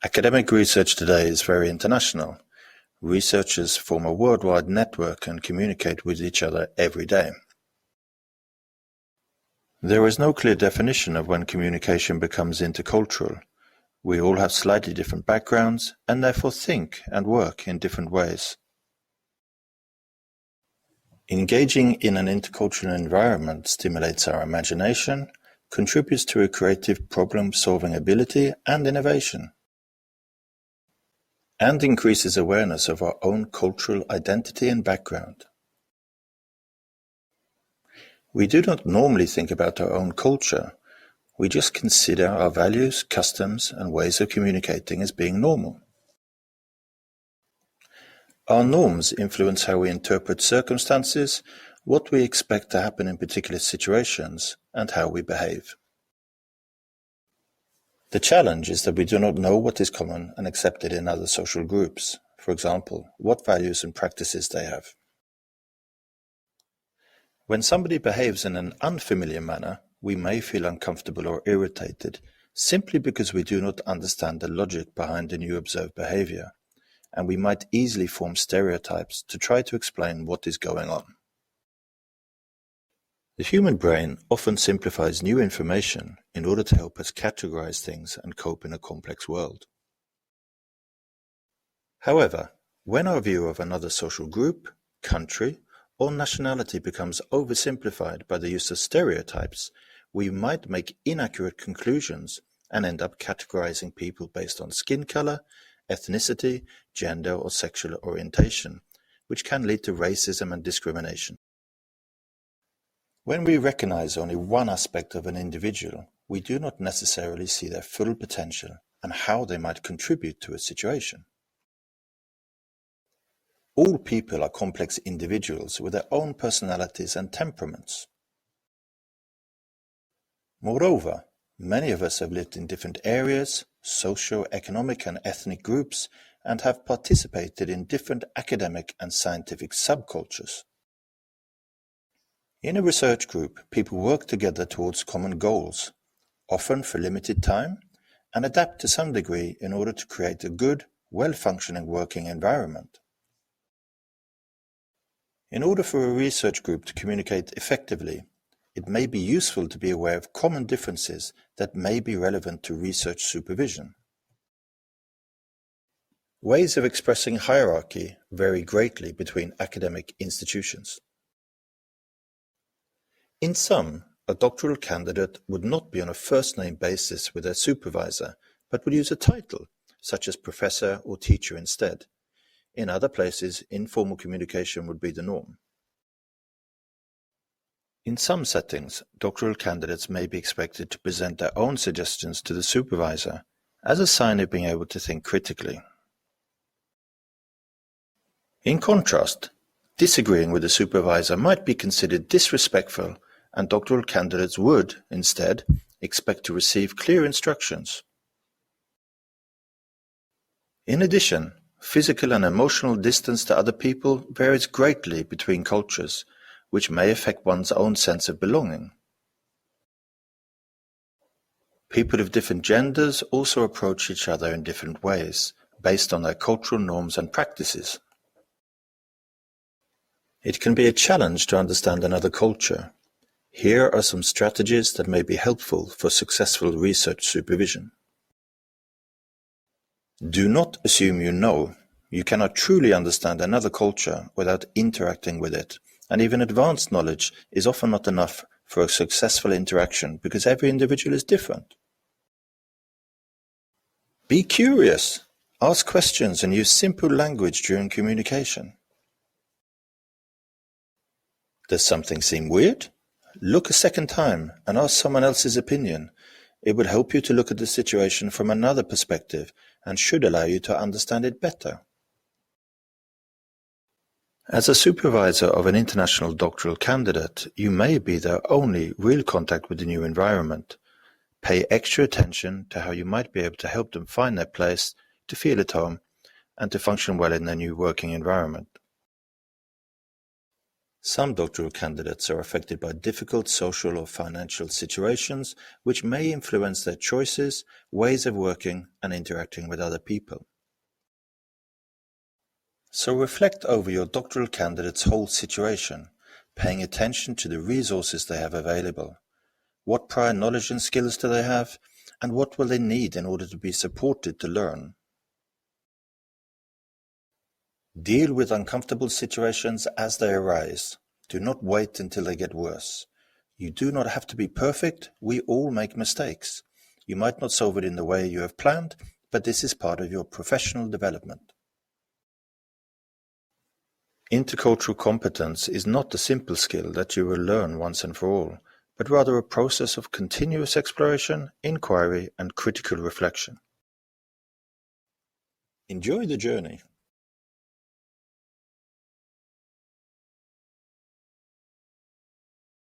Academic research today is very international. Researchers form a worldwide network and communicate with each other every day. There is no clear definition of when communication becomes intercultural. We all have slightly different backgrounds and therefore think and work in different ways. Engaging in an intercultural environment stimulates our imagination, contributes to a creative problem-solving ability and innovation, and increases awareness of our own cultural identity and background. We do not normally think about our own culture. We just consider our values, customs, and ways of communicating as being normal. Our norms influence how we interpret circumstances, what we expect to happen in particular situations, and how we behave. The challenge is that we do not know what is common and accepted in other social groups. For example, what values and practices they have. When somebody behaves in an unfamiliar manner, we may feel uncomfortable or irritated simply because we do not understand the logic behind the new observed behavior, and we might easily form stereotypes to try to explain what is going on. The human brain often simplifies new information in order to help us categorize things and cope in a complex world. However, when our view of another social group, country, or nationality becomes oversimplified by the use of stereotypes, we might make inaccurate conclusions and end up categorizing people based on skin color, ethnicity, gender, or sexual orientation, which can lead to racism and discrimination. When we recognize only one aspect of an individual, we do not necessarily see their full potential and how they might contribute to a situation. All people are complex individuals with their own personalities and temperaments. Moreover, many of us have lived in different areas, socio-economic and ethnic groups, and have participated in different academic and scientific subcultures. In a research group, people work together towards common goals, often for limited time, and adapt to some degree in order to create a good, well-functioning working environment. In order for a research group to communicate effectively, it may be useful to be aware of common differences that may be relevant to research supervision. Ways of expressing hierarchy vary greatly between academic institutions. In some, a doctoral candidate would not be on a first-name basis with their supervisor, but would use a title, such as professor or teacher instead. In other places, informal communication would be the norm. In some settings, doctoral candidates may be expected to present their own suggestions to the supervisor, as a sign of being able to think critically. In contrast, disagreeing with the supervisor might be considered disrespectful, and doctoral candidates would, instead, expect to receive clear instructions. In addition, physical and emotional distance to other people varies greatly between cultures, which may affect one's own sense of belonging. People of different genders also approach each other in different ways, based on their cultural norms and practices. It can be a challenge to understand another culture. Here are some strategies that may be helpful for successful research supervision. Do not assume you know. You cannot truly understand another culture without interacting with it, and even advanced knowledge is often not enough for a successful interaction because every individual is different. Be curious. Ask questions and use simple language during communication. Does something seem weird? Look a second time and ask someone else's opinion. It will help you to look at the situation from another perspective and should allow you to understand it better. As a supervisor of an international doctoral candidate, you may be their only real contact with the new environment. Pay extra attention to how you might be able to help them find their place, to feel at home, and to function well in their new working environment. Some doctoral candidates are affected by difficult social or financial situations which may influence their choices, ways of working, and interacting with other people. So reflect over your doctoral candidate's whole situation, paying attention to the resources they have available. What prior knowledge and skills do they have, and what will they need in order to be supported to learn? Deal with uncomfortable situations as they arise. Do not wait until they get worse. You do not have to be perfect. We all make mistakes. You might not solve it in the way you have planned, but this is part of your professional development. Intercultural competence is not a simple skill that you will learn once and for all, but rather a process of continuous exploration, inquiry, and critical reflection. Enjoy the journey.